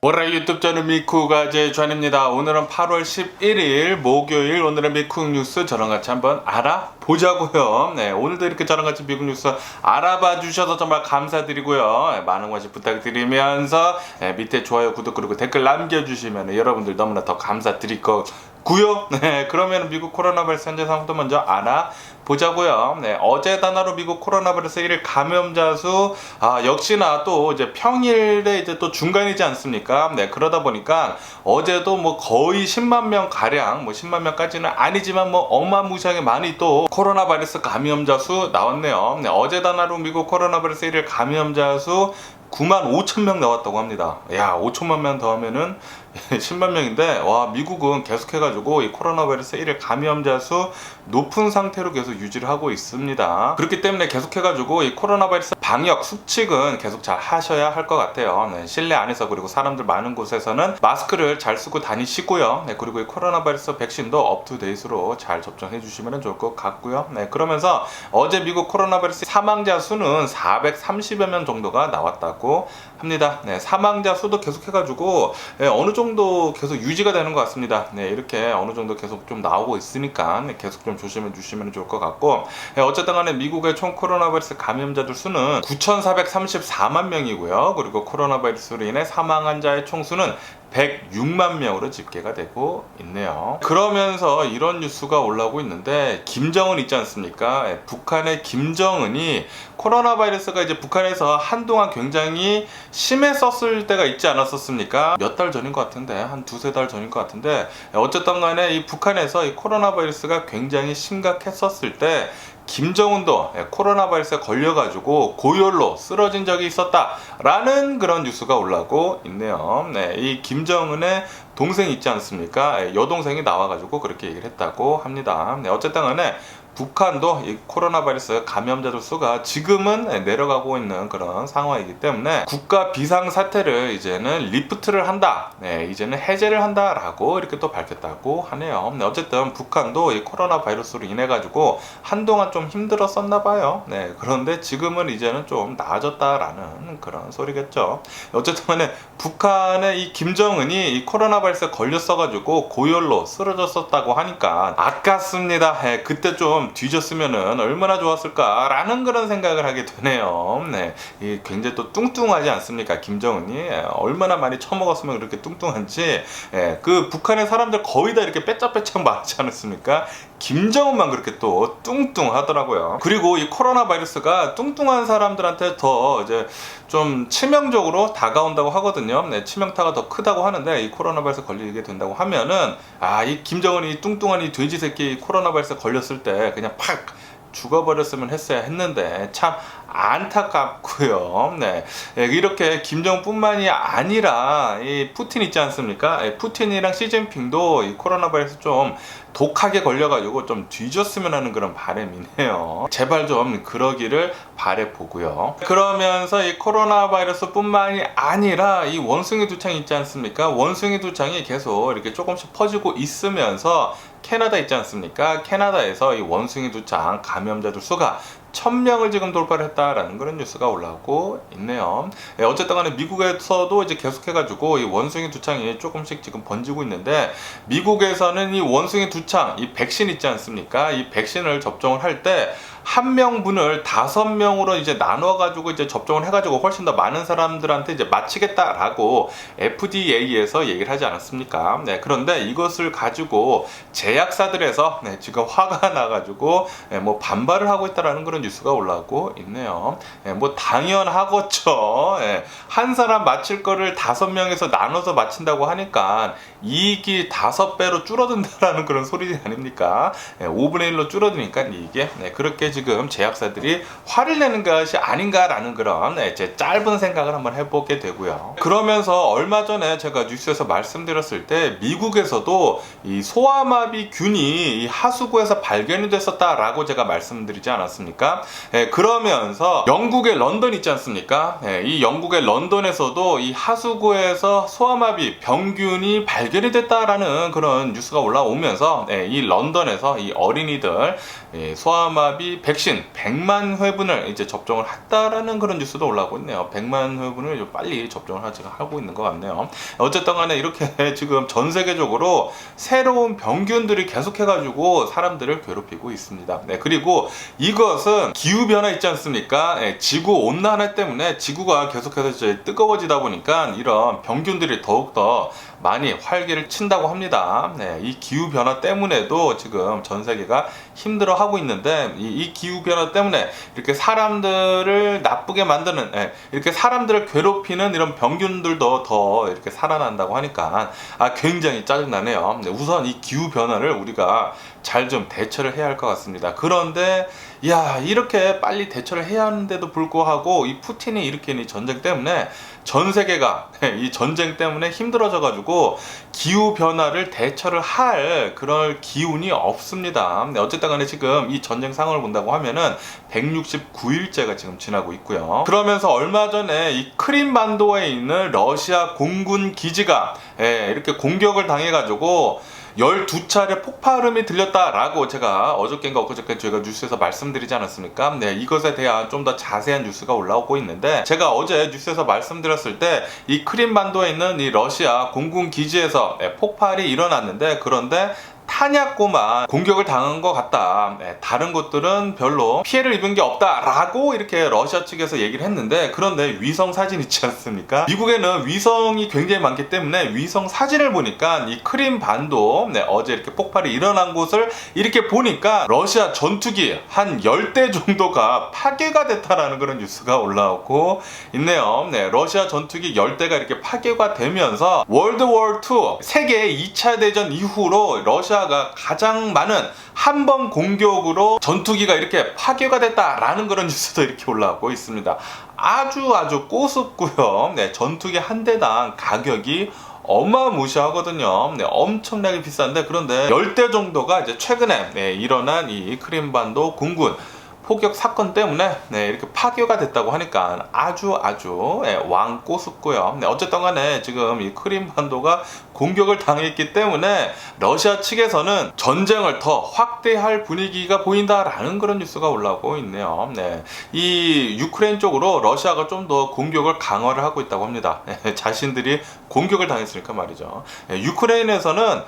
월요일 유튜브 저는 미쿠가제 주한입니다. 오늘은 8월 11일 목요일, 오늘의 미국 뉴스 저랑 같이 한번 알아보자고요. 네, 오늘도 이렇게 저랑 같이 미국 뉴스 알아봐 주셔서 정말 감사드리고요. 많은 관심 부탁드리면서 밑에 좋아요, 구독 그리고 댓글 남겨주시면 여러분들 너무나 더 감사드릴 거고요. 네, 그러면 미국 코로나 바이러스 현재 상황도 먼저 알아보자고요. 네, 어제 단어로 미국 코로나 바이러스 1일 감염자 수 역시나 또 이제 평일에 이제 또 중간이지 않습니까? 네, 그러다 보니까 어제도 뭐 거의 10만 명 가량, 뭐 10만 명까지는 아니지만 뭐 어마무시하게 많이 또 코로나 바이러스 감염자 수 나왔네요. 네, 어제 단어로 미국 코로나 바이러스 1일 감염자 수 9만 5천 명 나왔다고 합니다. 야, 5천만 명 더하면은 10만 명인데, 와, 미국은 계속해가지고 이 코로나 바이러스 1일 감염자 수 높은 상태로 계속 유지를 하고 있습니다. 그렇기 때문에 계속해가지고 이 코로나 바이러스 방역 수칙은 계속 잘 하셔야 할 것 같아요. 네, 실내 안에서 그리고 사람들 많은 곳에서는 마스크를 잘 쓰고 다니시고요. 네, 그리고 이 코로나 바이러스 백신도 업투데이트로 잘 접종해 주시면 좋을 것 같고요. 네, 그러면서 어제 미국 코로나 바이러스 사망자 수는 430여 명 정도가 나왔다고 합니다. 네, 사망자 수도 계속해가지고 어느 정도 계속 유지가 되는 것 같습니다. 네, 이렇게 어느 정도 계속 좀 나오고 있으니까 계속 좀 조심해 주시면 좋을 것 같고, 어쨌든 간에 미국의 총 코로나 바이러스 감염자들 수는 9,434만 명이고요. 그리고 코로나 바이러스로 인해 사망한 자의 총수는 106만 명으로 집계가 되고 있네요. 그러면서 이런 뉴스가 올라오고 있는데, 김정은 있지 않습니까? 북한의 김정은이 코로나 바이러스가 이제 북한에서 한동안 굉장히 심했었을 때가 있지 않았었습니까? 몇 달 전인 것 같은데, 한 두세 달 전인 것 같은데, 어쨌든 간에 이 북한에서 이 코로나 바이러스가 굉장히 심각했었을 때 김정은도 코로나 바이러스에 걸려가지고 고열로 쓰러진 적이 있었다라는 그런 뉴스가 올라오고 있네요. 네, 이 김정은의 동생 있지 않습니까? 여동생이 나와가지고 그렇게 얘기를 했다고 합니다. 네, 어쨌든 간에 북한도 이 코로나 바이러스 감염자들 수가 지금은 내려가고 있는 그런 상황이기 때문에 국가 비상사태를 이제는 리프트를 한다, 네, 이제는 해제를 한다라고 이렇게 또 밝혔다고 하네요. 네, 어쨌든 북한도 이 코로나 바이러스로 인해 가지고 한동안 좀 힘들었었나 봐요. 네, 그런데 지금은 이제는 좀 나아졌다라는 그런 소리겠죠. 어쨌든 간에 북한의 이 김정은이 이 코로나 바이러스에 걸렸어 가지고 고열로 쓰러졌었다고 하니까 아깝습니다. 네, 그때 좀 뒤졌으면은 얼마나 좋았을까라는 그런 생각을 하게 되네요. 네, 이 굉장히 또 뚱뚱하지 않습니까? 김정은이 얼마나 많이 처먹었으면 그렇게 뚱뚱한지. 그 북한의 사람들 거의 다 이렇게 빼짝빼짝 많지 않습니까? 김정은만 그렇게 또 뚱뚱하더라고요. 그리고 이 코로나 바이러스가 뚱뚱한 사람들한테 더 이제 좀 치명적으로 다가온다고 하거든요. 네, 치명타가 더 크다고 하는데, 이 코로나 바이러스 걸리게 된다고 하면은 이 김정은이 뚱뚱한 이 돼지 새끼 코로나 바이러스 걸렸을 때 그냥 팍 죽어버렸으면 했는데 참 안타깝고요. 네, 이렇게 김정뿐만이 아니라 이 푸틴 있지 않습니까? 푸틴이랑 시진핑도 이 코로나 바이러스 좀 독하게 걸려가지고 좀 뒤졌으면 하는 그런 바람이네요. 제발 좀 그러기를 바라보고요. 그러면서 이 코로나 바이러스 뿐만이 아니라 이 원숭이 두창 있지 않습니까? 원숭이 두창이 계속 이렇게 조금씩 퍼지고 있으면서 캐나다 있지 않습니까? 캐나다에서 이 원숭이 두창 감염자들 수가 1000명을 지금 돌파를 했다라는 그런 뉴스가 올라오고 있네요. 어쨌든 간에 미국에서도 이제 계속해가지고 이 원숭이 두창이 조금씩 지금 번지고 있는데, 미국에서는 이 원숭이 두창, 이 백신 있지 않습니까? 이 백신을 접종을 할 때 한 명분을 5명으로 이제 나눠가지고 이제 접종을 해가지고 훨씬 더 많은 사람들한테 이제 마치겠다라고 FDA에서 얘기를 하지 않았습니까? 네, 그런데 이것을 가지고 제약사들에서 지금 화가 나가지고 뭐 반발을 하고 있다라는 그런 뉴스가 올라오고 있네요. 뭐 당연하겠죠. 한 사람 맞힐 거를 5명에서 나눠서 맞힌다고 하니까 이익이 5배로 줄어든다라는 그런 소리 아닙니까? 5분의 1로 줄어드니까 이게 그렇게 지금 제약사들이 화를 내는 것이 아닌가라는 그런 제 짧은 생각을 한번 해보게 되고요. 그러면서 얼마 전에 제가 뉴스에서 말씀드렸을 때 미국에서도 이 소아마비 균이 이 하수구에서 발견이 됐었다라고 제가 말씀드리지 않았습니까? 그러면서 영국의 런던 있지 않습니까? 이 영국의 런던에서도 이 하수구에서 소아마비 병균이 발견이 됐다라는 그런 뉴스가 올라오면서 이 런던에서 이 어린이들 소아마비 백신 100만 회분을 이제 접종을 했다라는 그런 뉴스도 올라오고 있네요. 100만 회분을 좀 빨리 접종을 하고 있는 것 같네요. 어쨌든 간에 이렇게 지금 전 세계적으로 새로운 병균들이 계속해가지고 사람들을 괴롭히고 있습니다. 네, 그리고 이것은 기후변화 있지 않습니까? 네, 지구 온난화 때문에 지구가 계속해서 이제 뜨거워지다 보니까 이런 병균들이 더욱더 많이 활기를 친다고 합니다. 네, 이 기후변화 때문에도 지금 전 세계가 힘들어하고 있는데 이 기후변화 때문에 이렇게 사람들을 나쁘게 만드는 이렇게 사람들을 괴롭히는 이런 병균들도 더 이렇게 살아난다고 하니까 굉장히 짜증나네요. 네, 우선 이 기후변화를 우리가 잘 좀 대처를 해야 할 것 같습니다. 그런데 이렇게 빨리 대처를 해야 하는데도 불구하고 이 푸틴이 일으킨 이 전쟁 때문에 전 세계가 이 전쟁 때문에 힘들어져 가지고 기후 변화를 대처를 할 그런 기운이 없습니다. 어쨌든 간에 지금 이 전쟁 상황을 본다고 하면은 169일째가 지금 지나고 있고요. 그러면서 얼마 전에 이 크림반도에 있는 러시아 공군 기지가 이렇게 공격을 당해 가지고 12차례 폭발음이 들렸다라고 제가 어저께인가 엊그저께 저희가 뉴스에서 말씀드리지 않았습니까? 네, 이것에 대한 좀 더 자세한 뉴스가 올라오고 있는데 제가 어제 뉴스에서 말씀드렸을 때 이 크림반도에 있는 이 러시아 공군 기지에서 폭발이 일어났는데 그런데 탄약고만 공격을 당한 것 같다. 다른 곳들은 별로 피해를 입은 게 없다라고 이렇게 러시아 측에서 얘기를 했는데 그런데 위성 사진 있지 않습니까? 미국에는 위성이 굉장히 많기 때문에 위성 사진을 보니까 이 크림 반도 어제 이렇게 폭발이 일어난 곳을 이렇게 보니까 러시아 전투기 한 10대 정도가 파괴가 됐다라는 그런 뉴스가 올라오고 있네요. 러시아 전투기 10대가 이렇게 파괴가 되면서 월드워2 세계 2차 대전 이후로 러시아가 가장 많은 한 번 공격으로 전투기가 이렇게 파괴가 됐다라는 그런 뉴스도 이렇게 올라오고 있습니다. 아주 꼬숩고요. 전투기 한 대당 가격이 어마무시하거든요. 엄청나게 비싼데 그런데 10대 정도가 이제 최근에 일어난 이 크림반도 공군 폭격 사건 때문에 이렇게 파괴가 됐다고 하니까 아주 왕꼬숩고요. 어쨌든 간에 지금 이 크림반도가 공격을 당했기 때문에 러시아 측에서는 전쟁을 더 확대할 분위기가 보인다라는 그런 뉴스가 올라오고 있네요. 이 유크레인 쪽으로 러시아가 좀 더 공격을 강화를 하고 있다고 합니다. 자신들이 공격을 당했으니까 말이죠. 유크레인에서는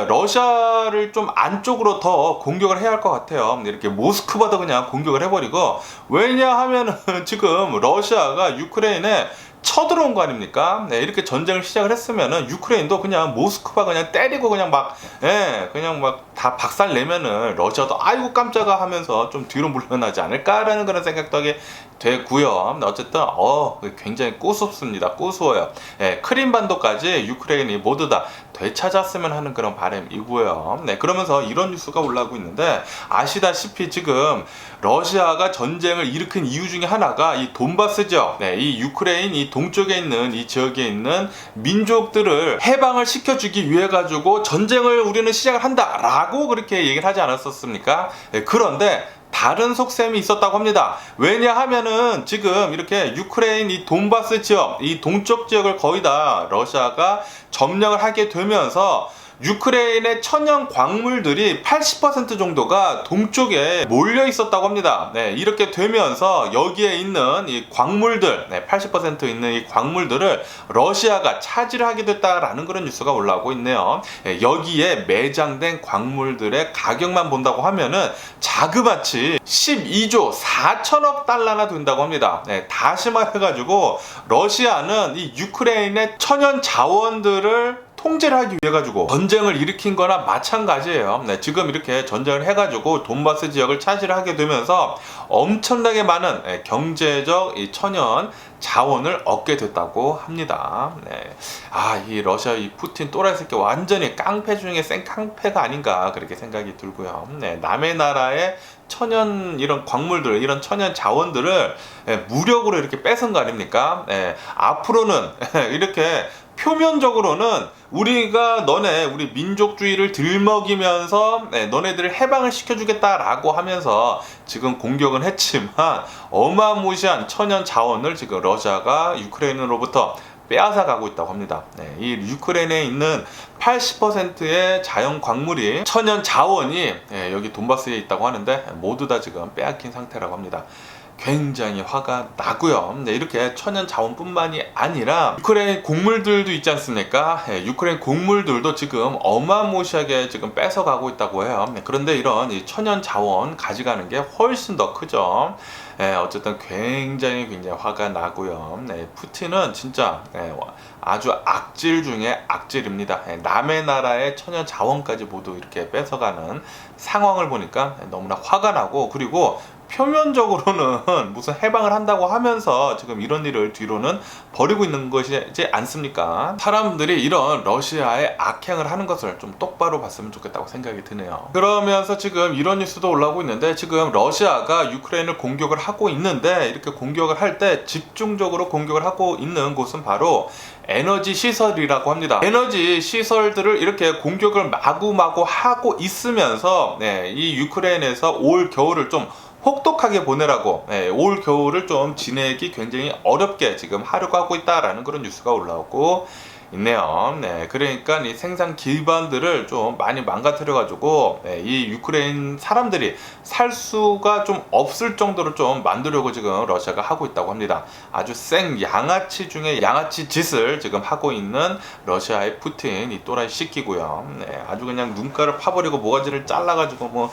러시아를 좀 안쪽으로 더 공격을 해야 할 것 같아요. 이렇게 모스크바도 그냥 공격을 해버리고 왜냐하면은 지금 러시아가 유크레인에 쳐들어온 거 아닙니까? 이렇게 전쟁을 시작을 했으면은 유크레인도 그냥 모스크바 그냥 때리고 그냥 막 다 박살 내면은 러시아도 아이고 깜짝아 하면서 좀 뒤로 물러나지 않을까라는 그런 생각도 하게 되고요. 어쨌든 굉장히 꼬숩습니다. 꼬스워요. 크림반도까지 유크레인이 모두 다 되찾았으면 하는 그런 바람이고요. 그러면서 이런 뉴스가 올라오고 있는데 아시다시피 지금 러시아가 전쟁을 일으킨 이유 중에 하나가 이 돈바스 지역, 이 유크레인 이 동쪽에 있는 이 지역에 있는 민족들을 해방을 시켜주기 위해 가지고 전쟁을 우리는 시작을 한다라고 그렇게 얘기를 하지 않았었습니까? 그런데 다른 속셈이 있었다고 합니다. 왜냐하면은 지금 이렇게 유크레인 이 돈바스 지역, 이 동쪽 지역을 거의 다 러시아가 점령을 하게 되면서 유크레인의 천연 광물들이 80% 정도가 동쪽에 몰려 있었다고 합니다. 이렇게 되면서 여기에 있는 이 광물들, 80% 있는 이 광물들을 러시아가 차지를 하게 됐다라는 그런 뉴스가 올라오고 있네요. 여기에 매장된 광물들의 가격만 본다고 하면은 자그마치 12조 4천억 달러나 된다고 합니다. 다시 말해가지고 러시아는 이 유크레인의 천연 자원들을 통제를 하기 위해 가지고 전쟁을 일으킨 거나 마찬가지예요. 지금 이렇게 전쟁을 해가지고 돈바스 지역을 차지를 하게 되면서 엄청나게 많은 경제적 이 천연 자원을 얻게 됐다고 합니다. 이 러시아 이 푸틴 또라이 새끼 완전히 깡패 중에 센 깡패가 아닌가 그렇게 생각이 들고요. 남의 나라의 천연 이런 광물들, 이런 천연 자원들을 무력으로 이렇게 뺏은 거 아닙니까? 앞으로는 이렇게 표면적으로는 우리가 우리 민족주의를 들먹이면서 너네들을 해방을 시켜주겠다라고 하면서 지금 공격은 했지만 어마무시한 천연 자원을 지금 러시아가 유크레인으로부터 빼앗아 가고 있다고 합니다. 이 유크레인에 있는 80%의 자연 광물이 천연 자원이 여기 돈바스에 있다고 하는데 모두 다 지금 빼앗긴 상태라고 합니다. 굉장히 화가 나고요. 이렇게 천연 자원뿐만이 아니라 유크레인 곡물들도 있지 않습니까? 유크레인 곡물들도 지금 어마무시하게 지금 뺏어가고 있다고 해요. 그런데 이런 이 천연 자원 가져가는 게 훨씬 더 크죠. 어쨌든 굉장히 화가 나고요. 푸틴은 진짜 아주 악질 중에 악질입니다. 남의 나라의 천연 자원까지 모두 이렇게 뺏어가는 상황을 보니까 너무나 화가 나고, 그리고 표면적으로는 무슨 해방을 한다고 하면서 지금 이런 일을 뒤로는 벌이고 있는 것이지 않습니까? 사람들이 이런 러시아의 악행을 하는 것을 좀 똑바로 봤으면 좋겠다고 생각이 드네요. 그러면서 지금 이런 뉴스도 올라오고 있는데, 지금 러시아가 유크레인을 공격을 하고 있는데, 이렇게 공격을 할 때 집중적으로 공격을 하고 있는 곳은 바로 에너지 시설이라고 합니다. 에너지 시설들을 이렇게 공격을 마구마구 하고 있으면서 이 유크레인에서 올 겨울을 좀 혹독하게 보내라고, 올 겨울을 좀 지내기 굉장히 어렵게 지금 하려고 하고 있다라는 그런 뉴스가 올라오고 있네요. 그러니까 이 생산 기반들을 좀 많이 망가뜨려가지고 이 유크레인 사람들이 살 수가 좀 없을 정도로 좀 만들려고 지금 러시아가 하고 있다고 합니다. 아주 생 양아치 중에 양아치 짓을 지금 하고 있는 러시아의 푸틴, 이 또라이 시끼고요. 아주 그냥 눈가를 파버리고 모가지를 잘라가지고 뭐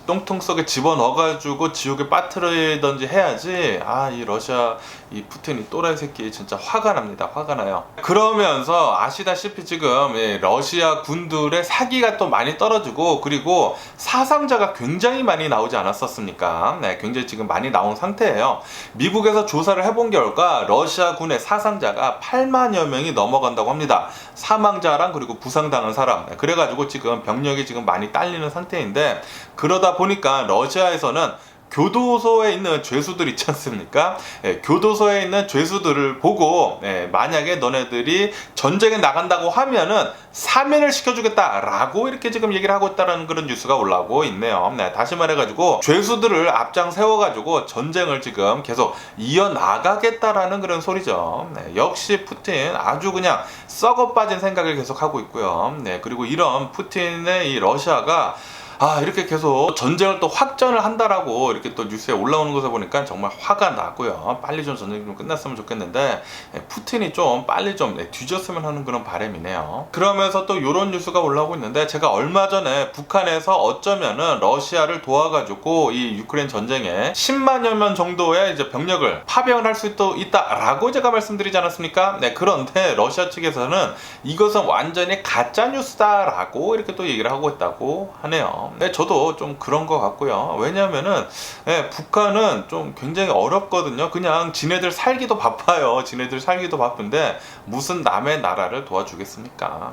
똥통 속에 집어넣어가지고 지옥에 빠뜨리던지 해야지. 이 러시아 이 푸틴, 이 또라이 새끼 진짜 화가 납니다. 화가 나요. 그러면서 아시다시피 지금 러시아 군들의 사기가 또 많이 떨어지고, 그리고 사상자가 굉장히 많이 나오지 않았었습니까? 굉장히 지금 많이 나온 상태예요. 미국에서 조사를 해본 결과 러시아 군의 사상자가 8만여 명이 넘어간다고 합니다. 사망자랑 그리고 부상당한 사람. 그래가지고 지금 병력이 지금 많이 딸리는 상태인데, 그러다 보니까 러시아에서는 교도소에 있는 죄수들 있지 않습니까? 교도소에 있는 죄수들을 보고 만약에 너네들이 전쟁에 나간다고 하면은 사면을 시켜주겠다라고 이렇게 지금 얘기를 하고 있다는 그런 뉴스가 올라오고 있네요. 다시 말해가지고 죄수들을 앞장 세워가지고 전쟁을 지금 계속 이어나가겠다라는 그런 소리죠. 역시 푸틴 아주 그냥 썩어 빠진 생각을 계속 하고 있고요. 그리고 이런 푸틴의 이 러시아가 이렇게 계속 전쟁을 또 확전을 한다라고 이렇게 또 뉴스에 올라오는 것을 보니까 정말 화가 나고요. 빨리 좀 전쟁이 좀 끝났으면 좋겠는데 푸틴이 좀 빨리 좀 뒤졌으면 하는 그런 바람이네요. 그러면서 또 이런 뉴스가 올라오고 있는데, 제가 얼마 전에 북한에서 어쩌면은 러시아를 도와가지고 이 유크레인 전쟁에 10만여 명 정도의 이제 병력을 파병을 할 수도 있다라고 제가 말씀드리지 않았습니까? 그런데 러시아 측에서는 이것은 완전히 가짜 뉴스다라고 이렇게 또 얘기를 하고 있다고 하네요. 저도 좀 그런 것 같고요. 왜냐면은 북한은 좀 굉장히 어렵거든요. 그냥 지네들 살기도 바빠요. 지네들 살기도 바쁜데 무슨 남의 나라를 도와주겠습니까?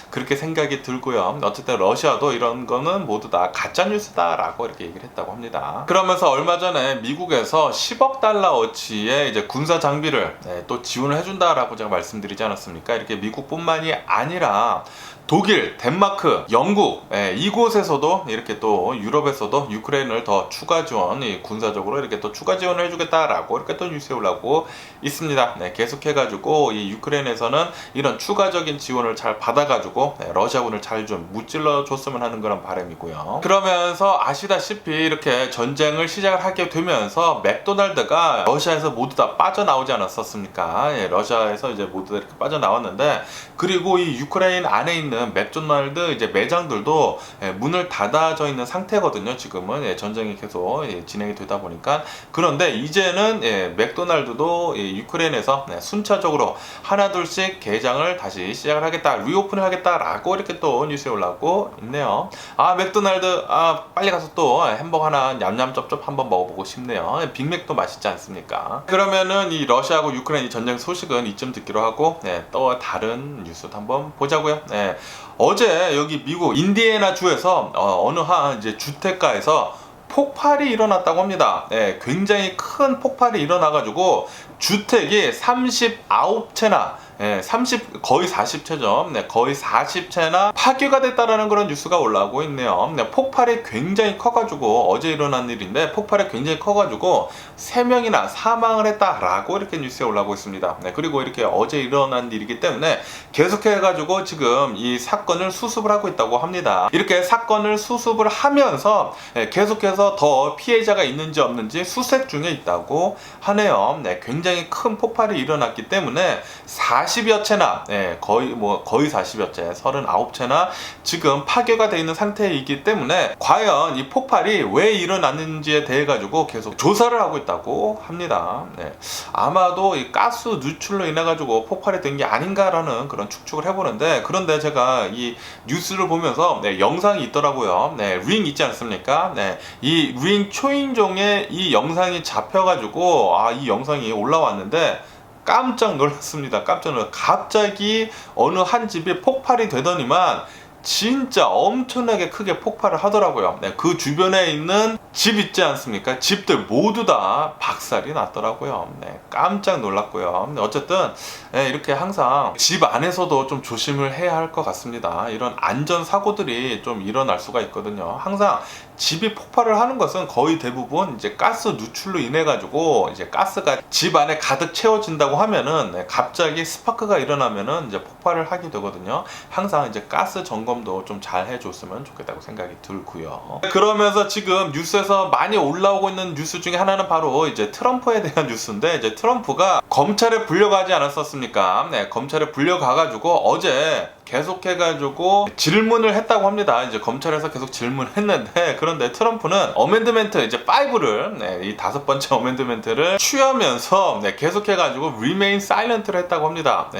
그렇게 생각이 들고요. 어쨌든 러시아도 이런 거는 모두 다 가짜 뉴스다라고 이렇게 얘기를 했다고 합니다. 그러면서 얼마 전에 미국에서 10억 달러어치의 이제 군사 장비를 또 지원을 해준다라고 제가 말씀드리지 않았습니까? 이렇게 미국뿐만이 아니라 독일, 덴마크, 영국 이곳에서도 이렇게 또 유럽에서도 유크레인을 더 추가 지원, 군사적으로 이렇게 또 추가 지원을 해주겠다라고 이렇게 또 뉴스에 올라오고 있습니다. 계속해가지고 이 유크레인에서는 이런 추가적인 지원을 잘 받아가지고 러시아군을 잘 좀 무찔러 줬으면 하는 그런 바람이고요. 그러면서 아시다시피 이렇게 전쟁을 시작을 하게 되면서 맥도날드가 러시아에서 모두 다 빠져나오지 않았었습니까? 러시아에서 이제 모두 다 이렇게 빠져나왔는데, 그리고 이 유크레인 안에 있는 맥도날드 이제 매장들도 문을 닫아져 있는 상태거든요. 지금은 전쟁이 계속 진행이 되다 보니까. 그런데 이제는 맥도날드도 유크레인에서 순차적으로 하나둘씩 개장을 다시 시작을 하겠다, 리오픈을 하겠다라고 이렇게 또 뉴스에 올라오고 있네요. 맥도날드 빨리 가서 또 햄버거 하나 냠냠쩝쩝 한번 먹어보고 싶네요. 빅맥도 맛있지 않습니까? 그러면은 이 러시아하고 유크레인 전쟁 소식은 이쯤 듣기로 하고 또 다른 뉴스도 한번 보자고요. 어제 여기 미국 인디애나 주에서 어느 한 이제 주택가에서 폭발이 일어났다고 합니다. 굉장히 큰 폭발이 일어나가지고 주택이 39채나 거의 40채죠. 거의 40채나 파괴가 됐다라는 그런 뉴스가 올라오고 있네요. 폭발이 굉장히 커가지고, 어제 일어난 일인데 폭발이 굉장히 커가지고 3명이나 사망을 했다라고 이렇게 뉴스에 올라오고 있습니다. 네, 그리고 이렇게 어제 일어난 일이기 때문에 계속해가지고 지금 이 사건을 수습을 하고 있다고 합니다. 이렇게 사건을 수습을 하면서 계속해서 더 피해자가 있는지 없는지 수색 중에 있다고 하네요. 네, 굉장히 큰 폭발이 일어났기 때문에 40여 채나 거의 40여 채 39채나 지금 파괴가 되어 있는 상태이기 때문에 과연 이 폭발이 왜 일어났는지에 대해 가지고 계속 조사를 하고 있다고 합니다. 네, 아마도 이 가스 누출로 인해 가지고 폭발이 된 게 아닌가라는 그런 추측을 해보는데, 그런데 제가 이 뉴스를 보면서 영상이 있더라고요. 링 있지 않습니까? 이 링 초인종에 이 영상이 잡혀가지고 이 영상이 올라왔는데 깜짝 놀랐습니다. 깜짝 놀랐어요. 갑자기 어느 한 집이 폭발이 되더니만 진짜 엄청나게 크게 폭발을 하더라고요. 그 주변에 있는 집 있지 않습니까? 집들 모두 다 박살이 났더라고요. 깜짝 놀랐고요. 어쨌든 이렇게 항상 집 안에서도 좀 조심을 해야 할 것 같습니다. 이런 안전사고들이 좀 일어날 수가 있거든요. 항상 집이 폭발을 하는 것은 거의 대부분 이제 가스 누출로 인해 가지고 이제 가스가 집 안에 가득 채워진다고 하면은 갑자기 스파크가 일어나면은 이제 폭발을 하게 되거든요. 항상 이제 가스 점검도 좀 잘 해줬으면 좋겠다고 생각이 들고요. 그러면서 지금 뉴스에서 많이 올라오고 있는 뉴스 중에 하나는 바로 이제 트럼프에 대한 뉴스인데, 이제 트럼프가 검찰에 불려가지 않았었습니까? 검찰에 불려가가지고 어제 계속해가지고 질문을 했다고 합니다. 이제 검찰에서 계속 질문했는데, 그런데 트럼프는 어멘드멘트 이제 5를 이 5번째 어멘드멘트를 취하면서 계속해가지고 remain silent를 했다고 합니다.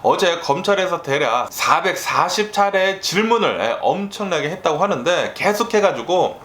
어제 검찰에서 대략 440차례의 질문을 엄청나게 했다고 하는데, 계속해가지고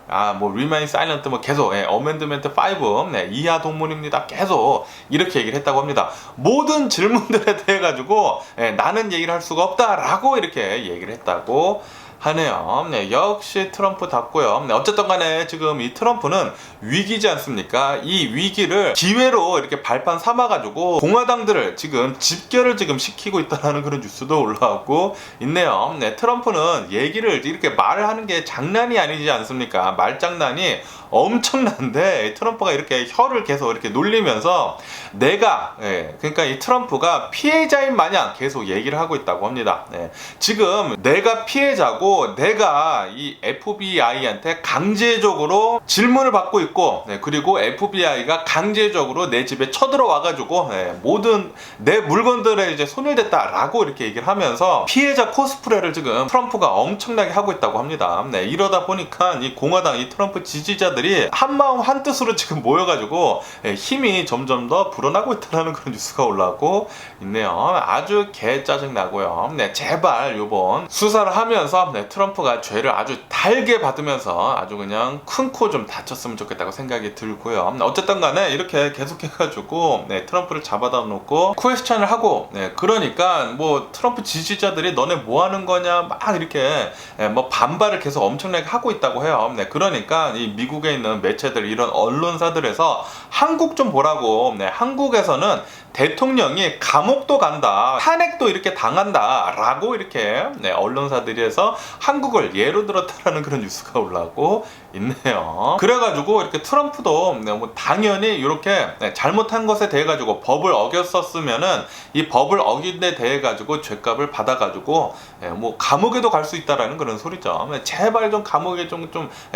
remain silent 계속 어멘드멘트 5 이하 동문입니다. 계속 이렇게 얘기를 했다고 합니다. 모든 질문들에 대해 가지고 나는 얘기를 할 수가 없다라고 이렇게 얘기를 했다고 하네요. 역시 트럼프답고요. 어쨌든 간에 지금 이 트럼프는 위기지 않습니까? 이 위기를 기회로 이렇게 발판 삼아가지고 공화당들을 지금 집결을 지금 시키고 있다는 그런 뉴스도 올라오고 있네요. 트럼프는 얘기를 이렇게 말을 하는 게 장난이 아니지 않습니까? 말장난이 엄청난데, 트럼프가 이렇게 혀를 계속 이렇게 놀리면서 내가 그러니까 이 트럼프가 피해자인 마냥 계속 얘기를 하고 있다고 합니다. 지금 내가 피해자고 내가 이 FBI한테 강제적으로 질문을 받고 있고, 그리고 FBI가 강제적으로 내 집에 쳐들어와 가지고 모든 내 물건들에 이제 손을 댔다라고 이렇게 얘기를 하면서 피해자 코스프레를 지금 트럼프가 엄청나게 하고 있다고 합니다. 이러다 보니까 이 공화당 이 트럼프 지지자들이 한마음 한뜻으로 지금 모여가지고 힘이 점점 더 불어나고 있다는 그런 뉴스가 올라오고 있네요. 아주 개 짜증나고요. 제발 요번 수사를 하면서 트럼프가 죄를 아주 달게 받으면서 아주 그냥 큰 코 좀 다쳤으면 좋겠다고 생각이 들고요. 어쨌든 간에 이렇게 계속해가지고 트럼프를 잡아다 놓고 퀘스천을 하고, 그러니까 뭐 트럼프 지지자들이 너네 뭐 하는 거냐 막 이렇게 뭐 반발을 계속 엄청나게 하고 있다고 해요. 그러니까 이 미국에 있는 매체들, 이런 언론사들에서 한국 좀 보라고, 한국에서는 대통령이 감옥도 간다, 탄핵도 이렇게 당한다 라고 이렇게 언론사들에서 한국을 예로 들었다라는 그런 뉴스가 올라오고 있네요. 그래가지고 이렇게 트럼프도 뭐 당연히 이렇게 잘못한 것에 대해 가지고 법을 어겼었으면은 이 법을 어긴 데 대해 가지고 죄값을 받아 가지고 뭐 감옥에도 갈 수 있다라는 그런 소리죠. 제발 좀 감옥에 좀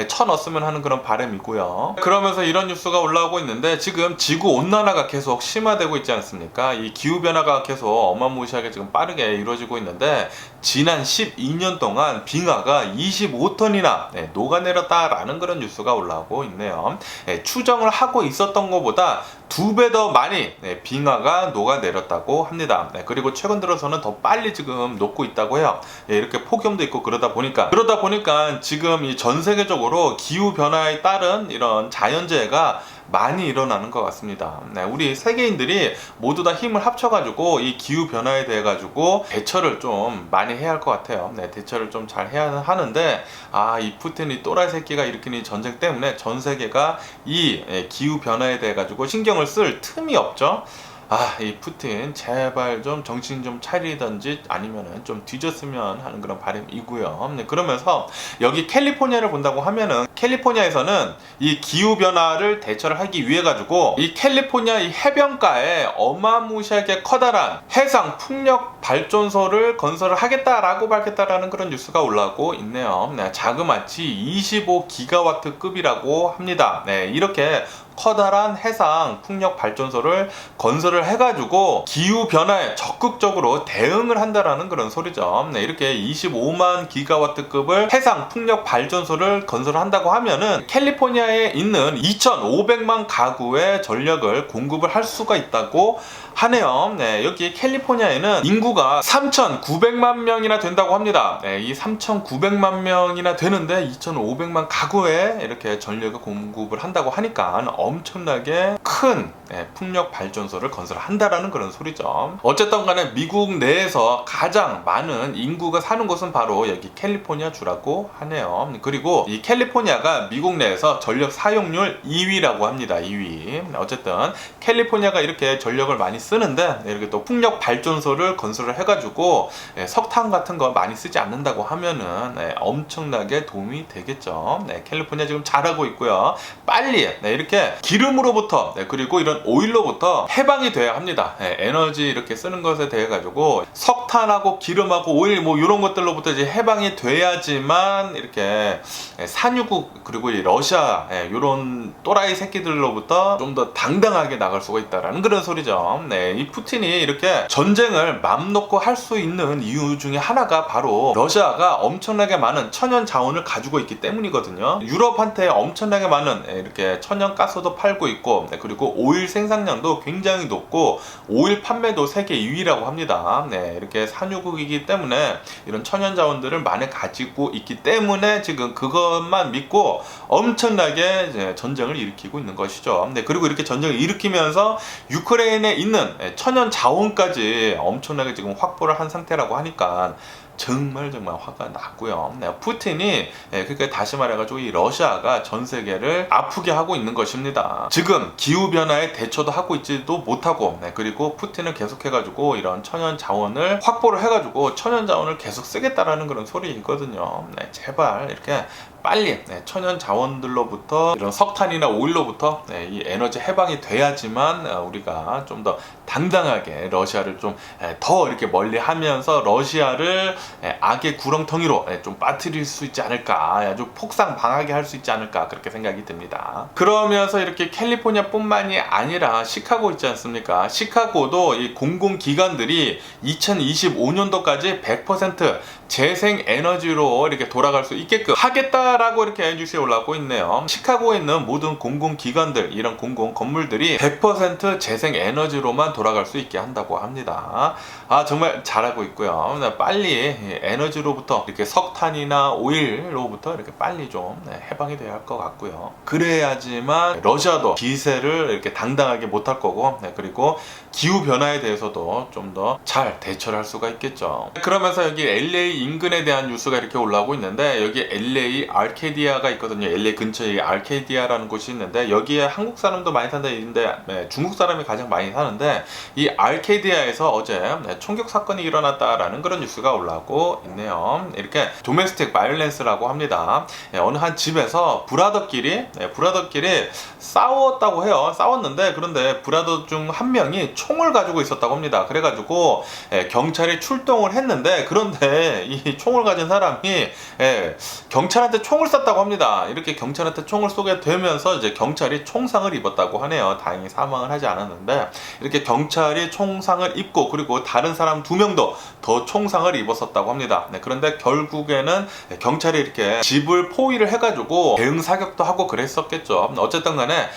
쳐넣었으면 하는 그런 바람이고요. 그러면서 이런 뉴스가 올라오고 있는데, 지금 지구 온난화가 계속 심화되고 있지 않습니까? 이 기후 변화가 계속 어마무시하게 지금 빠르게 이루어지고 있는데, 지난 12년 동안 빙하가 25톤이나 녹아내렸다라는 그런 뉴스가 올라오고 있네요. 추정을 하고 있었던 것보다 2배 더 많이 빙하가 녹아내렸다고 합니다. 그리고 최근 들어서는 더 빨리 지금 녹고 있다고 해요. 이렇게 폭염도 있고 그러다 보니까 지금 이 전 세계적으로 기후 변화에 따른 이런 자연재해가 많이 일어나는 것 같습니다. 우리 세계인들이 모두 다 힘을 합쳐가지고 이 기후 변화에 대해 가지고 대처를 좀 많이 해야 할 것 같아요. 대처를 좀 잘 해야 하는데, 이 푸틴 이 또라이 새끼가 일으킨 이 전쟁 때문에 전 세계가 이 기후 변화에 대해 가지고 신경을 쓸 틈이 없죠. 이 푸틴 제발 좀 정신 좀 차리던지 아니면은 좀 뒤졌으면 하는 그런 바람이고요. 네, 그러면서 여기 캘리포니아를 본다고 하면은 캘리포니아에서는 이 기후 변화를 대처를 하기 위해 가지고 이 캘리포니아 이 해변가에 어마무시하게 커다란 해상 풍력 발전소를 건설을 하겠다라고 밝혔다라는 그런 뉴스가 올라오고 있네요. 네, 자그마치 25기가와트급이라고 합니다. 네, 이렇게 커다란 해상 풍력 발전소를 건설을 해가지고 기후 변화에 적극적으로 대응을 한다라는 그런 소리죠. 네, 이렇게 25만 기가와트급을 해상 풍력 발전소를 건설한다고 하면은 캘리포니아에 있는 2,500만 가구의 전력을 공급을 할 수가 있다고 하네요. 네, 여기 캘리포니아에는 인구가 3,900만 명이나 된다고 합니다. 네, 이 3,900만 명이나 되는데 2,500만 가구에 이렇게 전력을 공급을 한다고 하니까 엄청나게 큰 풍력 발전소를 건설한다라는 그런 소리죠. 어쨌든 간에 미국 내에서 가장 많은 인구가 사는 곳은 바로 여기 캘리포니아 주라고 하네요. 그리고 이 캘리포니아가 미국 내에서 전력 사용률 2위라고 합니다. 2위. 어쨌든 캘리포니아가 이렇게 전력을 많이 쓰는데 이렇게 또 풍력 발전소를 건설을 해가지고 석탄 같은 거 많이 쓰지 않는다고 하면은 엄청나게 도움이 되겠죠. 캘리포니아 지금 잘하고 있고요. 빨리 이렇게 기름으로부터 그리고 이런 오일로부터 해방이 돼야 합니다. 에너지 이렇게 쓰는 것에 대해 가지고 석탄하고 기름하고 오일 뭐 이런 것들로부터 이제 해방이 돼야지만 이렇게 산유국 그리고 이 러시아 이런 또라이 새끼들로부터 좀 더 당당하게 나갈 수가 있다라는 그런 소리죠. 이 푸틴이 이렇게 전쟁을 맘 놓고 할 수 있는 이유 중에 하나가 바로 러시아가 엄청나게 많은 천연 자원을 가지고 있기 때문이거든요. 유럽한테 엄청나게 많은 이렇게 천연 가스도 팔고 있고 그리고 오일 생산량도 굉장히 높고 오일 판매도 세계 2위라고 합니다. 이렇게 산유국이기 때문에 이런 천연 자원들을 많이 가지고 있기 때문에 지금 그것만 믿고 엄청나게 이제 전쟁을 일으키고 있는 것이죠. 그리고 이렇게 전쟁을 일으키면서 유크레인에 있는 천연 자원까지 엄청나게 지금 확보를 한 상태라고 하니까 정말 화가 났고요. 푸틴이 그러니까 다시 말해가지고 이 러시아가 전 세계를 아프게 하고 있는 것입니다. 지금 기후 변화에 대처도 하고 있지도 못하고 그리고 푸틴은 계속해가지고 이런 천연 자원을 확보를 해가지고 천연 자원을 계속 쓰겠다라는 그런 소리이거든요. 제발 이렇게 빨리 천연 자원들로부터 이런 석탄이나 오일로부터 이 에너지 해방이 돼야지만 우리가 좀 더 당당하게 러시아를 좀 더 이렇게 멀리하면서 러시아를 악의 구렁텅이로 좀 빠뜨릴 수 있지 않을까, 아주 폭삭방하게 할 수 있지 않을까 그렇게 생각이 듭니다. 그러면서 이렇게 캘리포니아뿐만이 아니라 시카고 있지 않습니까? 시카고도 이 공공기관들이 2025년도까지 100% 재생 에너지로 이렇게 돌아갈 수 있게끔 하겠다라고 이렇게 뉴스에 올라오고 있네요. 시카고에 있는 모든 공공기관들, 이런 공공 건물들이 100% 재생 에너지로만 돌아갈 수 있게 한다고 합니다. 정말 잘하고 있고요. 빨리 에너지로부터 이렇게 석탄이나 오일로부터 이렇게 빨리 좀 해방이 돼야 할 것 같고요. 그래야지만 러시아도 기세를 이렇게 당당하게 못할 거고 그리고 기후 변화에 대해서도 좀 더 잘 대처를 할 수가 있겠죠. 그러면서 여기 LA 인근에 대한 뉴스가 이렇게 올라오고 있는데 여기 LA 아르케디아가 있거든요. LA 근처에 아르케디아라는 곳이 있는데 여기에 한국 사람도 많이 산다 있는데 중국 사람이 가장 많이 사는데 이 아르케디아에서 어제 총격 사건이 일어났다라는 그런 뉴스가 올라오고 있네요. 이렇게 도메스틱 바이올렌스라고 합니다. 어느 한 집에서 브라더끼리 싸웠다고 해요. 싸웠는데 그런데 브라더 중 한 명이 총을 가지고 있었다고 합니다. 그래가지고 경찰이 출동을 했는데 그런데 이 총을 가진 사람이 경찰한테 총을 쐈다고 합니다. 이렇게 경찰한테 총을 쏘게 되면서 이제 경찰이 총상을 입었다고 하네요. 다행히 사망을 하지 않았는데 이렇게 경찰이 총상을 입고 그리고 다른 사람 2명도 더 총상을 입었었다고 합니다. 그런데 결국에는 경찰이 이렇게 집을 포위를 해가지고 대응 사격도 하고 그랬었겠죠. 어쨌든 간에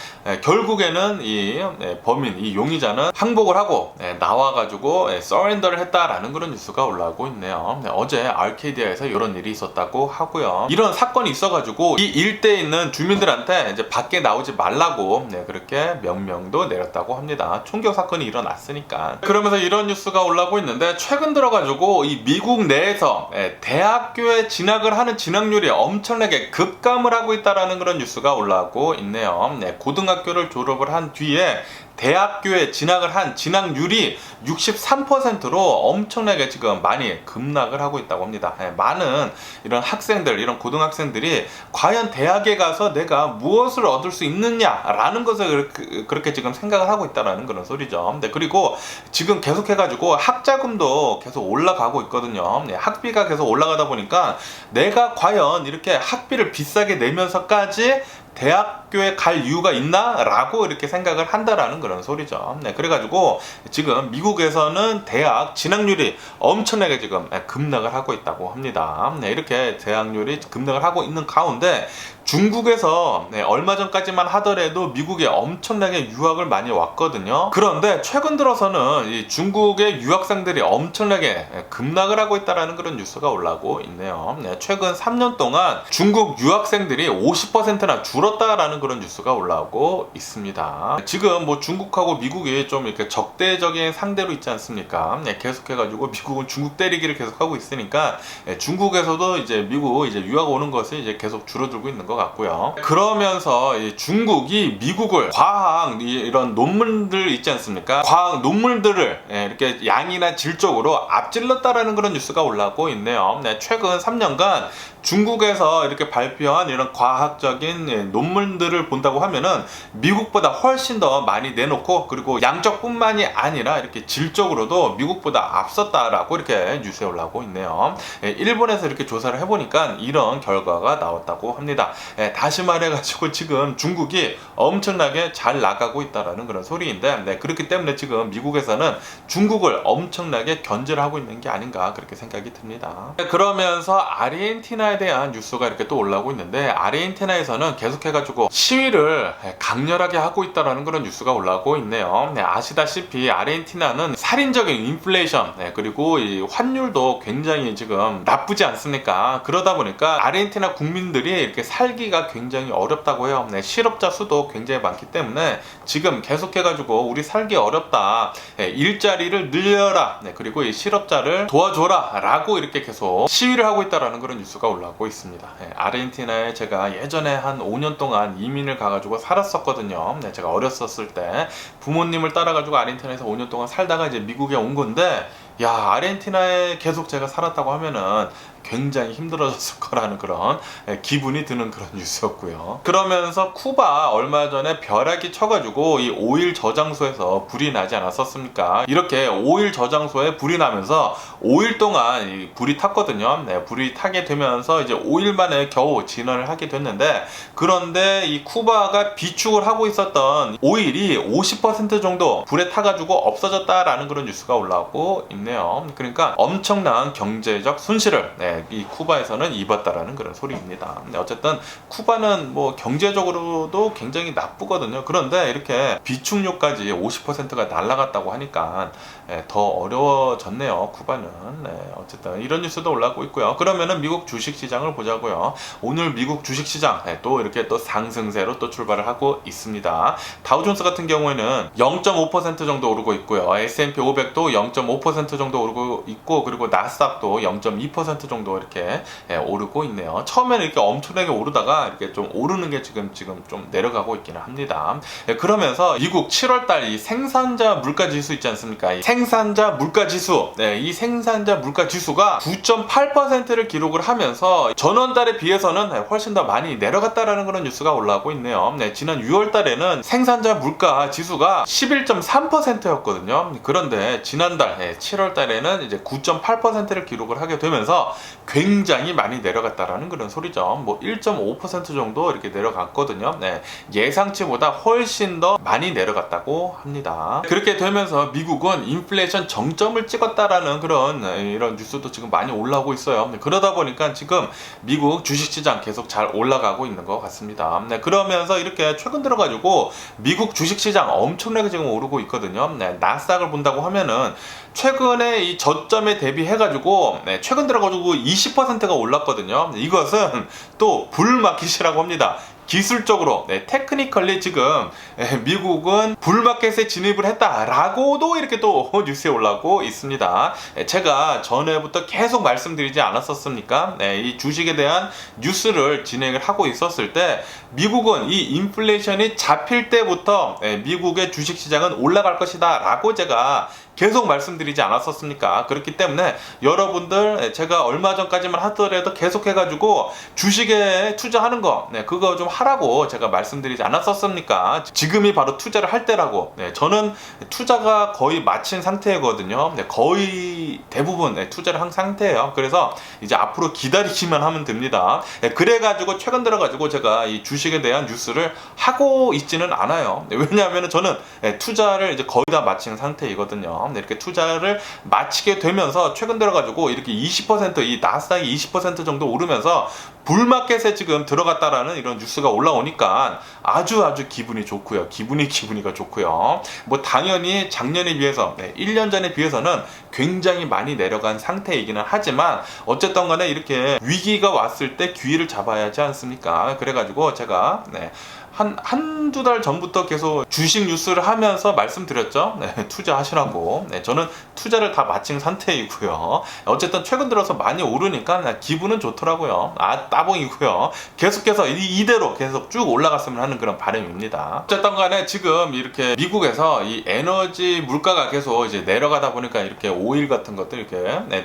결국에는 이 범인, 이 용의자는 항복을 하고 나와가지고 서렌더를 했다라는 그런 뉴스가 올라오고 있네요. 어제 아르케디아에서 이런 일이 있었다고 하고요. 이런 사건이 사건이 있어가지고 이 일대에 있는 주민들한테 이제 밖에 나오지 말라고 그렇게 명령도 내렸다고 합니다. 총격 사건이 일어났으니까. 그러면서 이런 뉴스가 올라오고 있는데, 최근 들어가지고 이 미국 내에서 대학교에 진학을 하는 진학률이 엄청나게 급감을 하고 있다라는 그런 뉴스가 올라오고 있네요. 고등학교를 졸업을 한 뒤에 대학교에 진학을 한 진학률이 63%로 엄청나게 지금 많이 급락을 하고 있다고 합니다. 많은 이런 학생들, 이런 고등학생들이 과연 대학에 가서 내가 무엇을 얻을 수 있느냐라는 것을 그렇게 지금 생각을 하고 있다는 그런 소리죠. 그리고 지금 계속해가지고 학자금도 계속 올라가고 있거든요. 학비가 계속 올라가다 보니까 내가 과연 이렇게 학비를 비싸게 내면서까지 대학교에 갈 이유가 있나? 라고 이렇게 생각을 한다라는 그런 소리죠. 그래가지고 지금 미국에서는 대학 진학률이 엄청나게 지금 급락을 하고 있다고 합니다. 이렇게 대학률이 급락을 하고 있는 가운데 중국에서 얼마 전까지만 하더라도 미국에 엄청나게 유학을 많이 왔거든요. 그런데 최근 들어서는 이 중국의 유학생들이 엄청나게 급락을 하고 있다는 그런 뉴스가 올라오고 있네요. 최근 3년 동안 중국 유학생들이 50%나 줄었다라는 그런 뉴스가 올라오고 있습니다. 지금 뭐 중국하고 미국이 좀 이렇게 적대적인 상대로 있지 않습니까? 계속해가지고 미국은 중국 때리기를 계속하고 있으니까 중국에서도 이제 미국 유학 오는 것이 이제 계속 줄어들고 있는 것 같고요. 그러면서 중국이 미국을 과학 이런 논문들 있지 않습니까? 과학 논문들을 이렇게 양이나 질적으로 앞질렀다라는 그런 뉴스가 올라오고 있네요. 최근 3년간 중국에서 이렇게 발표한 이런 과학적인 논문들을 본다고 하면은 미국보다 훨씬 더 많이 내놓고, 그리고 양적뿐만이 아니라 이렇게 질적으로도 미국보다 앞섰다라고 이렇게 뉴스에 올라오고 있네요. 일본에서 이렇게 조사를 해보니까 이런 결과가 나왔다고 합니다. 다시 말해가지고 지금 중국이 엄청나게 잘 나가고 있다라는 그런 소리인데, 그렇기 때문에 지금 미국에서는 중국을 엄청나게 견제를 하고 있는 게 아닌가 그렇게 생각이 듭니다. 그러면서 아르헨티나에 대한 뉴스가 이렇게 또 올라오고 있는데, 아르헨티나에서는 계속해가지고 시위를 강렬하게 하고 있다라는 그런 뉴스가 올라오고 있네요. 아시다시피 아르헨티나는 살인적인 인플레이션, 그리고 이 환율도 굉장히 지금 나쁘지 않습니까? 그러다 보니까 아르헨티나 국민들이 이렇게 살기가 굉장히 어렵다고 해요. 실업자 수도 굉장히 많기 때문에 지금 계속해가지고 우리 살기 어렵다, 일자리를 늘려라, 그리고 이 실업자를 도와줘라 라고 이렇게 계속 시위를 하고 있다라는 그런 뉴스가 올라오고 있습니다. 아르헨티나에 제가 예전에 한 5년 동안 이민을 가가지고 살았었거든요. 제가 어렸었을 때 부모님을 따라가지고 아르헨티나에서 5년 동안 살다가 이제 미국에 온 건데, 야, 아르헨티나에 계속 제가 살았다고 하면은 굉장히 힘들어졌을 거라는 그런 기분이 드는 그런 뉴스였고요. 그러면서 쿠바 얼마 전에 벼락이 쳐가지고 이 오일 저장소에서 불이 나지 않았었습니까? 이렇게 오일 저장소에 불이 나면서 5일 동안 이 불이 탔거든요. 불이 타게 되면서 이제 5일 만에 겨우 진화를 하게 됐는데, 그런데 이 쿠바가 비축을 하고 있었던 오일이 50% 정도 불에 타가지고 없어졌다라는 그런 뉴스가 올라오고 있네요. 그러니까 엄청난 경제적 손실을 이 쿠바에서는 입었다라는 그런 소리입니다. 어쨌든 쿠바는 뭐 경제적으로도 굉장히 나쁘거든요. 그런데 이렇게 비축료까지 50%가 날아갔다고 하니까 더 어려워졌네요, 쿠바는. 어쨌든 이런 뉴스도 올라오고 있고요. 그러면은 미국 주식시장을 보자고요. 오늘 미국 주식시장 또 이렇게 또 상승세로 또 출발을 하고 있습니다. 다우존스 같은 경우에는 0.5% 정도 오르고 있고요. S&P 500도 0.5% 정도 오르고 있고, 그리고 나스닥도 0.2% 정도 이렇게 오르고 있네요. 처음에는 이렇게 엄청나게 오르다가 이렇게 좀 오르는 게 지금 좀 내려가고 있기는 합니다. 그러면서 미국 7월달 이 생산자 물가지수 있지 않습니까? 이 생산자 물가지수, 이 생산자 물가지수가 9.8%를 기록을 하면서 전원달에 비해서는 훨씬 더 많이 내려갔다라는 그런 뉴스가 올라오고 있네요. 지난 6월달에는 생산자 물가지수가 11.3%였거든요. 그런데 지난달 7월달에는 이제 9.8%를 기록을 하게 되면서 굉장히 많이 내려갔다라는 그런 소리죠. 뭐 1.5% 정도 이렇게 내려갔거든요. 예상치보다 훨씬 더 많이 내려갔다고 합니다. 그렇게 되면서 미국은 인플레이션 정점을 찍었다라는 그런 이런 뉴스도 지금 많이 올라오고 있어요. 그러다 보니까 지금 미국 주식시장 계속 잘 올라가고 있는 것 같습니다. 그러면서 이렇게 최근 들어가지고 미국 주식시장 엄청나게 지금 오르고 있거든요. 나스닥을 본다고 하면은 최근에 이 저점에 대비해가지고 최근 들어가지고 거의 20%가 올랐거든요. 이것은 또 불마켓이라고 합니다. 기술적으로 테크니컬리 지금 미국은 불마켓에 진입을 했다라고도 이렇게 또 뉴스에 올라오고 있습니다. 제가 전에부터 계속 말씀드리지 않았었습니까? 이 주식에 대한 뉴스를 진행을 하고 있었을 때 미국은 이 인플레이션이 잡힐 때부터 미국의 주식시장은 올라갈 것이다 라고 제가 계속 말씀드리지 않았었습니까? 그렇기 때문에 여러분들 제가 얼마 전까지만 하더라도 계속 해가지고 주식에 투자하는 거 그거 좀 하라고 제가 말씀드리지 않았었습니까? 지금이 바로 투자를 할 때라고. 저는 투자가 거의 마친 상태거든요. 거의 대부분 투자를 한 상태예요. 그래서 이제 앞으로 기다리기만 하면 됩니다. 그래가지고 최근 들어가지고 제가 이 주식에 대한 뉴스를 하고 있지는 않아요. 왜냐하면 저는 투자를 이제 거의 다 마친 상태이거든요. 이렇게 투자를 마치게 되면서 최근 들어가지고 이렇게 20%이 나스닥이 20% 정도 오르면서 불마켓에 지금 들어갔다라는 이런 뉴스가 올라오니까 아주 기분이 좋고요. 기분이가 좋고요. 뭐 당연히 작년에 비해서 1년 전에 비해서는 굉장히 많이 내려간 상태이기는 하지만 어쨌든 간에 이렇게 위기가 왔을 때 기회를 잡아야 하지 않습니까? 그래가지고 제가 한두 달 전부터 계속 주식 뉴스를 하면서 말씀드렸죠. 투자하시라고. 저는 투자를 다 마친 상태이고요. 어쨌든 최근 들어서 많이 오르니까 기분은 좋더라고요. 따봉이고요. 계속해서 이대로 계속 쭉 올라갔으면 하는 그런 바람입니다. 어쨌든 간에 지금 이렇게 미국에서 이 에너지 물가가 계속 이제 내려가다 보니까 이렇게 오일 같은 것들 이렇게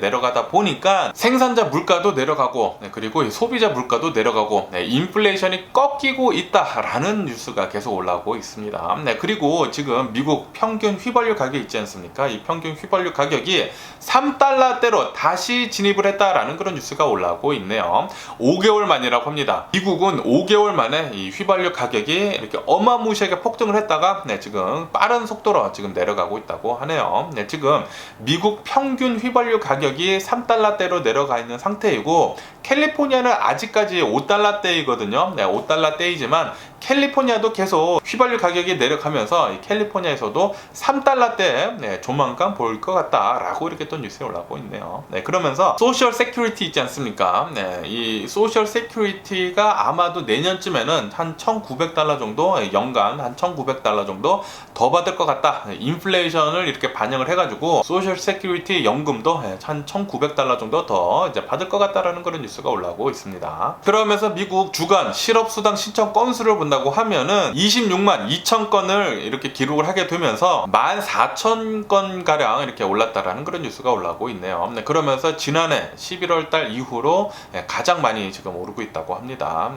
내려가다 보니까 생산자 물가도 내려가고 그리고 소비자 물가도 내려가고 인플레이션이 꺾이고 있다라는 뉴스가 계속 올라오고 있습니다. 그리고 지금 미국 평균 휘발유 가격 있지 않습니까? 이 평균 휘발유 가격이 3달러대로 다시 진입을 했다라는 그런 뉴스가 올라오고 있네요. 5개월 만이라고 합니다. 미국은 5개월 만에 이 휘발유 가격이 이렇게 어마무시하게 폭등을 했다가 지금 빠른 속도로 지금 내려가고 있다고 하네요. 지금 미국 평균 휘발유 가격이 3달러대로 내려가 있는 상태이고 캘리포니아는 아직까지 5달러대이거든요. 5달러대이지만 캘리포니아도 계속 휘발유 가격이 내려가면서 이 캘리포니아에서도 3달러대 조만간 보일 것 같다라고 이렇게 또 뉴스에 올라오고 있네요. 그러면서 소셜 세큐리티 있지 않습니까? 이 소셜 세큐리티가 아마도 내년쯤에는 한 1,900달러 정도, 연간 한 1,900달러 정도 더 받을 것 같다. 인플레이션을 이렇게 반영을 해가지고 소셜 세큐리티 연금도 한 1,900달러 정도 더 이제 받을 것 같다라는 그런 뉴스가 올라오고 있습니다. 그러면서 미국 주간 실업수당 신청 건수를 본다고 하면은 26만 2천 건을 이렇게 기록을 하게 되면서 14,000건 가량 이렇게 올랐다라는 그런 뉴스가 올라오고 있네요. 그러면서 지난해 11월 달 이후로 가장 많이 지금 오르고 있다고 합니다.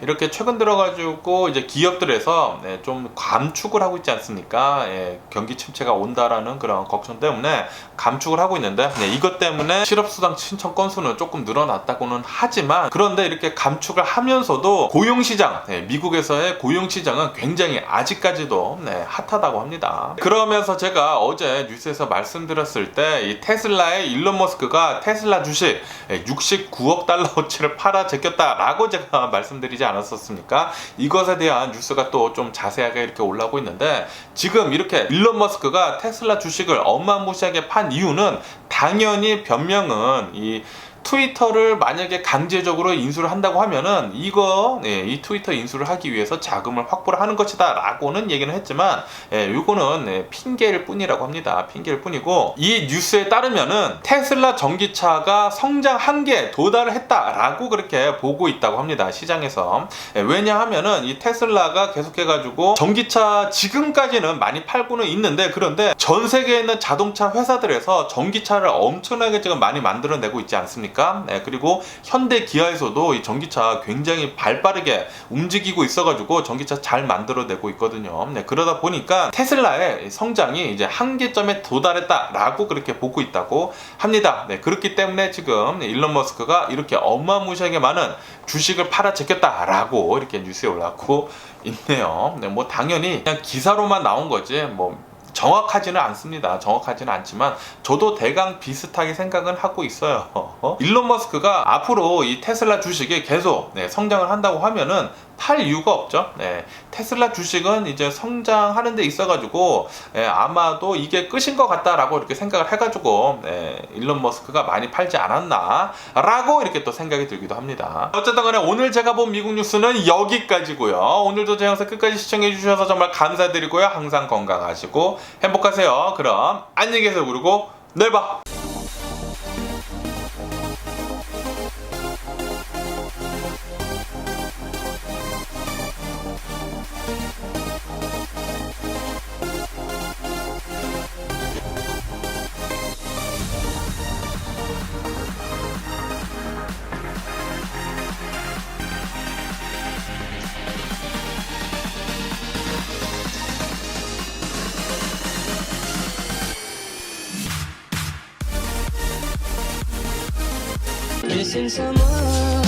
이렇게 최근 들어가지고 이제 기업들에서 좀 감축을 하고 있지 않습니까? 경기 침체가 온다라는 그런 걱정 때문에 감축을 하고 있는데 이것 때문에 실업수당 신청 건수는 조금 늘어났다고는 하지만 그런데 이렇게 감축을 하면서도 고용시장, 미국에서의 고용시장은 굉장히 아직까지도 핫하다고 합니다. 그러면서 제가 어제 뉴스에서 말씀드렸을 때 이 테슬라의 일론 머스크가 테슬라 주식 69억 달러어치를 팔아 제꼈다라고 제가 말씀드리지 않았었습니까? 이것에 대한 뉴스가 또 좀 자세하게 이렇게 올라오고 있는데 지금 이렇게 일론 머스크가 테슬라 주식을 어마무시하게 판 이유는 당연히 변명은 이 트위터를 만약에 강제적으로 인수를 한다고 하면은 이 트위터 인수를 하기 위해서 자금을 확보를 하는 것이다 라고는 얘기는 했지만 이거는 핑계일 뿐이라고 합니다. 핑계일 뿐이고 이 뉴스에 따르면은 테슬라 전기차가 성장 한계에 도달을 했다라고 그렇게 보고 있다고 합니다. 시장에서. 왜냐하면은 이 테슬라가 계속해가지고 전기차 지금까지는 많이 팔고는 있는데 그런데 전 세계에 있는 자동차 회사들에서 전기차를 엄청나게 지금 많이 만들어내고 있지 않습니까? 그리고 현대 기아에서도 이 전기차 굉장히 발빠르게 움직이고 있어가지고 전기차 잘 만들어내고 있거든요. 그러다 보니까 테슬라의 성장이 이제 한계점에 도달했다라고 그렇게 보고 있다고 합니다. 그렇기 때문에 지금 일론 머스크가 이렇게 어마무시하게 많은 주식을 팔아 제꼈다라고 이렇게 뉴스에 올라오고 있네요. 뭐 당연히 그냥 기사로만 나온 거지 정확하지는 않습니다. 정확하지는 않지만 저도 대강 비슷하게 생각은 하고 있어요. 일론 머스크가 앞으로 이 테슬라 주식이 계속 성장을 한다고 하면은 팔 이유가 없죠. 네. 테슬라 주식은 이제 성장하는 데 있어가지고 아마도 이게 끝인 것 같다라고 이렇게 생각을 해가지고 일론 머스크가 많이 팔지 않았나라고 이렇게 또 생각이 들기도 합니다. 어쨌든 간에 오늘 제가 본 미국 뉴스는 여기까지고요. 오늘도 제 영상 끝까지 시청해 주셔서 정말 감사드리고요. 항상 건강하시고 행복하세요. 그럼 안녕히 계세요. 그리고 내일 봐. Missing someone